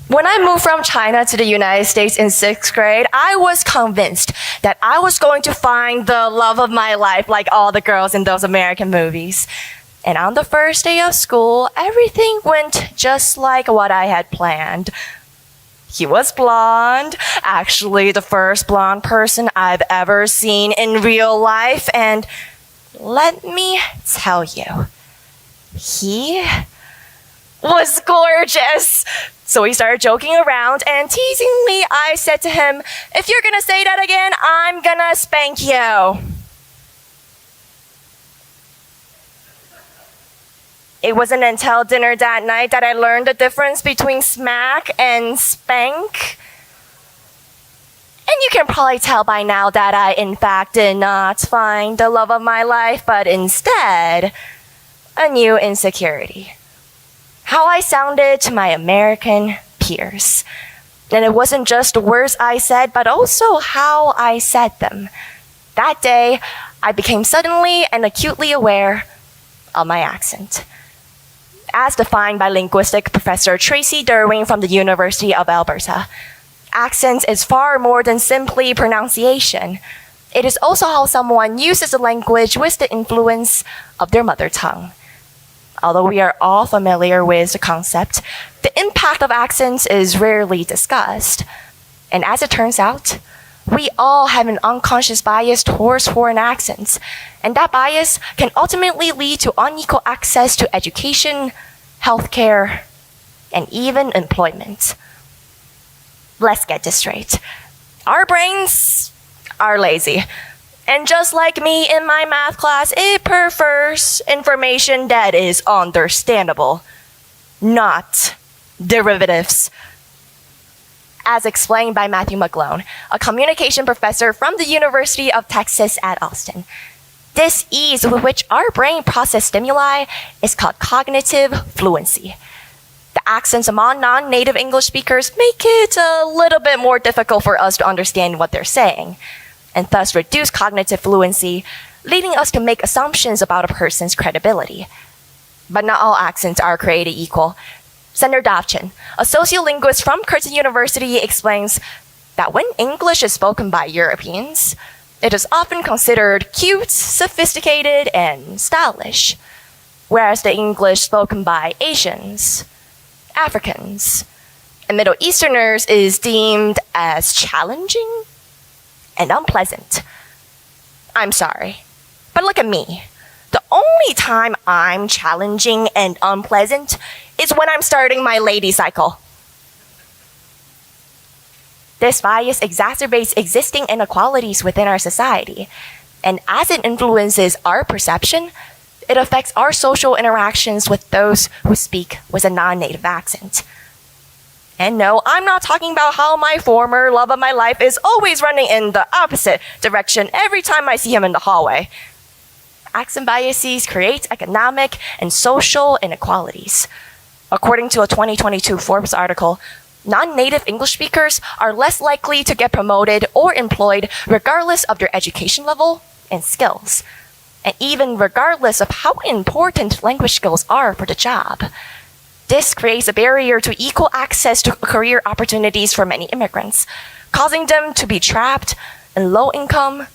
When I moved from China to the United States in 6th grade, I was convinced that I was going to find the love of my life like all the girls in those American movies. And on the first day of school, everything went just like what I had planned. He was blonde, actually the first blonde person I've ever seen in real life, and let me tell you, he was gorgeous. So we started joking around, and teasingly I said to him, "If you're gonna say that again, I'm gonna spank you." It wasn't until dinner that night that I learned the difference between smack and spank. And you can probably tell by now that I in fact did not find the love of my life, but instead, a new insecurity. How I sounded to my American peers. And it wasn't just the words I said, but also how I said them. That day, I became suddenly and acutely aware of my accent. As defined by linguistic professor Tracy Derwing from the University of Alberta, accent is far more than simply pronunciation. It is also how someone uses the language with the influence of their mother tongue. Although we are all familiar with the concept, the impact of accents is rarely discussed. And as it turns out, we all have an unconscious bias towards foreign accents, and that bias can ultimately lead to unequal access to education, healthcare, and even employment. Let's get this straight. Our brains are lazy. And just like me in my math class, it prefers information that is understandable, not derivatives. As explained by Matthew McGlone, a communication professor from the University of Texas at Austin, this ease with which our brain processes stimuli is called cognitive fluency. The accents among non-native English speakers make it a little bit more difficult for us to understand what they're saying, and thus reduce cognitive fluency, leading us to make assumptions about a person's credibility. But not all accents are created equal. Sander Dovchin, a sociolinguist from Curtin University, explains that when English is spoken by Europeans, it is often considered cute, sophisticated, and stylish, whereas the English spoken by Asians, Africans, and Middle Easterners is deemed as challenging and unpleasant. I'm sorry, but look at me. The only time I'm challenging and unpleasant is when I'm starting my lady cycle. This bias exacerbates existing inequalities within our society, and as it influences our perception, it affects our social interactions with those who speak with a non-native accent. And no, I'm not talking about how my former love of my life is always running in the opposite direction every time I see him in the hallway. Accent biases create economic and social inequalities. According to a 2022 Forbes article, non-native English speakers are less likely to get promoted or employed regardless of their education level and skills, and even regardless of how important language skills are for the job. This creates a barrier to equal access to career opportunities for many immigrants, causing them to be trapped in low-income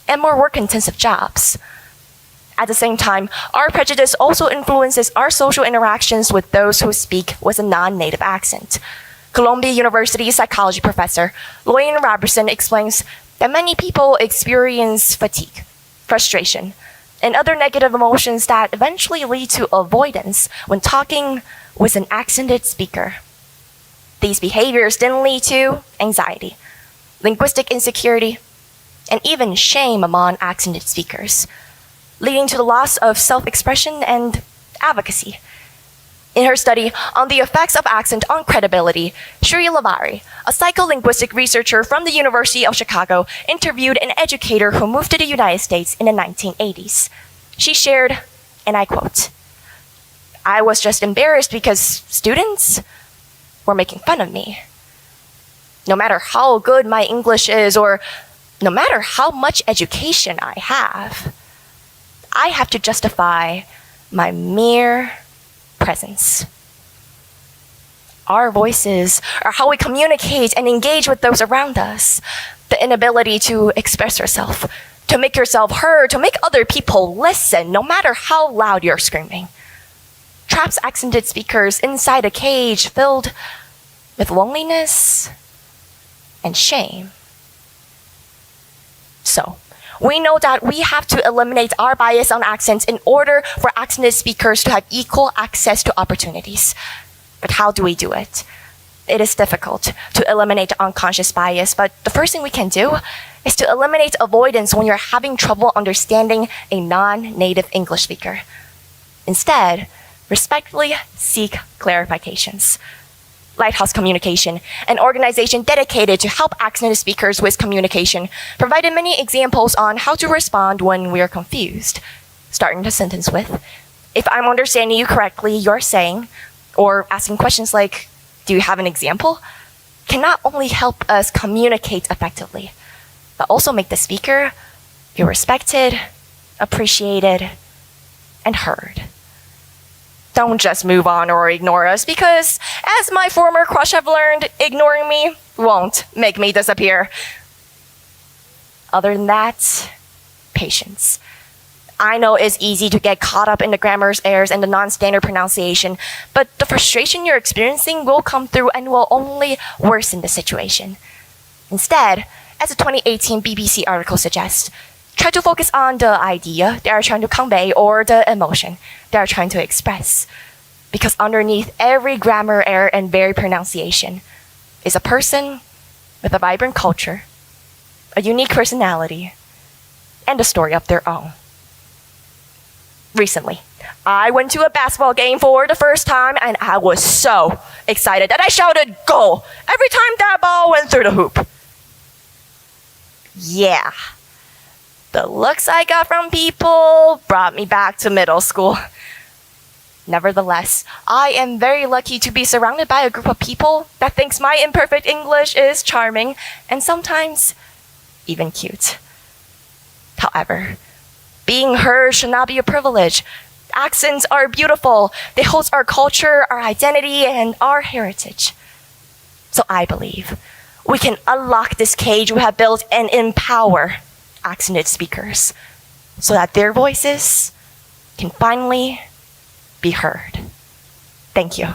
and more work-intensive jobs. At the same time, our prejudice also influences our social interactions with those who speak with a non-native accent. Columbia University psychology professor Loyan Robertson explains that many people experience fatigue, frustration, and other negative emotions that eventually lead to avoidance when talking with an accented speaker. These behaviors then lead to anxiety, linguistic insecurity, and even shame among accented speakers, leading to the loss of self-expression and advocacy. In her study on the effects of accent on credibility, Shri Lavari, a psycholinguistic researcher from the University of Chicago, interviewed an educator who moved to the United States in the 1980s. She shared, and I quote, "I was just embarrassed because students were making fun of me. No matter how good my English is, or no matter how much education I have to justify my mere presence." Our voices are how we communicate and engage with those around us. The inability to express yourself, to make yourself heard, to make other people listen, no matter how loud you're screaming, traps accented speakers inside a cage filled with loneliness and shame. So, we know that we have to eliminate our bias on accents in order for accented speakers to have equal access to opportunities. But how do we do it? It is difficult to eliminate unconscious bias, but the first thing we can do is to eliminate avoidance when you're having trouble understanding a non-native English speaker. Instead, respectfully seek clarifications. Lighthouse Communication, an organization dedicated to help accented speakers with communication, provided many examples on how to respond when we're confused. Starting the sentence with, if I'm understanding you correctly, you're saying, or asking questions like, do you have an example? Can not only help us communicate effectively, but also make the speaker feel respected, appreciated, and heard. Don't just move on or ignore us because, as my former crush have learned, ignoring me won't make me disappear. Other than that, patience. I know it's easy to get caught up in the grammar's errors and the non-standard pronunciation, but the frustration you're experiencing will come through and will only worsen the situation. Instead, as a 2018 BBC article suggests, try to focus on the idea they are trying to convey or the emotion they are trying to express. Because underneath every grammar error and varied pronunciation is a person with a vibrant culture, a unique personality, and a story of their own. Recently, I went to a basketball game for the first time and I was so excited that I shouted "Goal!" every time that ball went through the hoop. Yeah. The looks I got from people brought me back to middle school. Nevertheless, I am very lucky to be surrounded by a group of people that thinks my imperfect English is charming and sometimes even cute. However, being heard should not be a privilege. Accents are beautiful. They host our culture, our identity, and our heritage. So I believe we can unlock this cage we have built and empower accented speakers so that their voices can finally be heard. Thank you.